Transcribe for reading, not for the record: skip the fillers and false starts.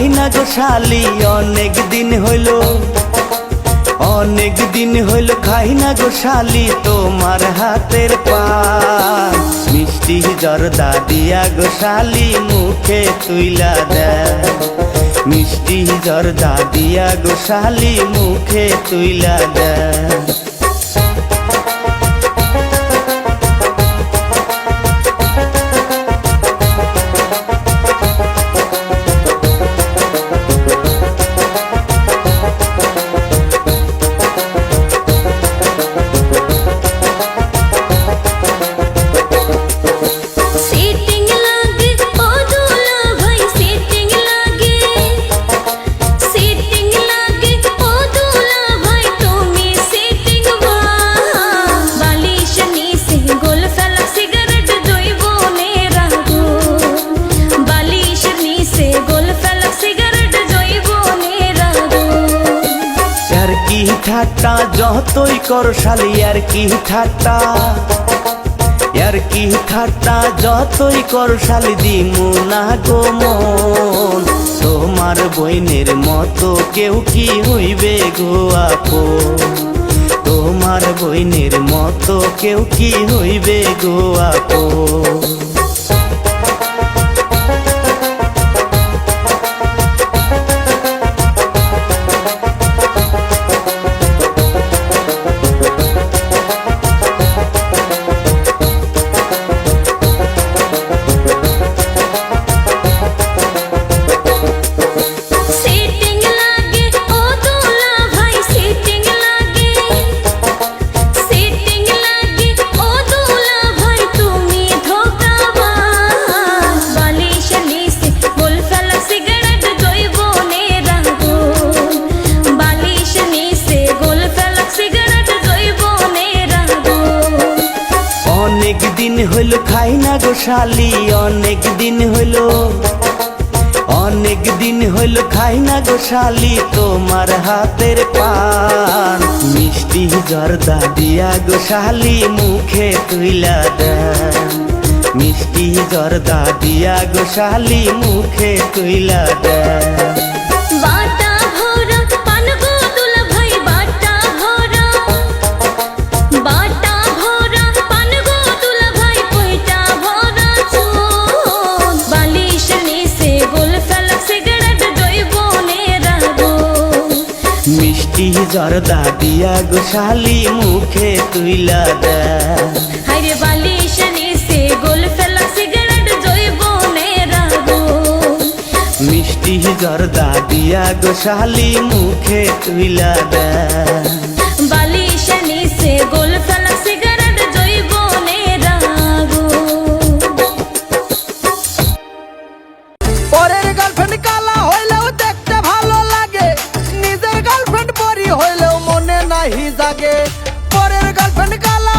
খাই না গো শালি অনেক দিন হইল খাই না গো শালি তোমার হাতের পান। মিষ্টি জর্দা দিয়া গো শালি মুখে তুইলা দেয়, মিষ্টি জর্দা দিয়া গো শালি মুখে তুইলা দেয়। ঠাট্টা যতই কর শালি আর কি ঠাট্টা, আর কি ঠাট্টা যতই কর শালি দিমু না গো মন। তোমার বইনের মতো কেউ কি হইবে গো আপন, তোমার বইনের মতো কেউ কি হইবে গো আপন। হইল খাই না গো শালি অনেক দিন হইল খাই না গো শালি তোমার হাতের পান। মিষ্টি জর্দা দিয়া গো শালি মুখে তুইলা দেয়, মিষ্টি জর্দা দিয়া গো শালি মুখে তুইলা দেয়। মিষ্টি জর্দা দিয়া গো শালি মুখে তুইলা দেয়। হায়রে বালিশ নিছে গোল ফেলা সিগারেট জৈবনের আগুন। মিষ্টি জর্দা দিয়া গো শালি মুখে তুইলা দেয়। বালিশ নিছে গোল ফেলা সিগারেট জৈবনের আগুন। পরের গার্লফ্রেন্ড কালা হইলেও দেখতে ভালো লাগে, নিজের গার্লফ্রেন্ড পরি হইলেও মনে নাহি জাগে। পরের গার্লফ্রেন্ড কালা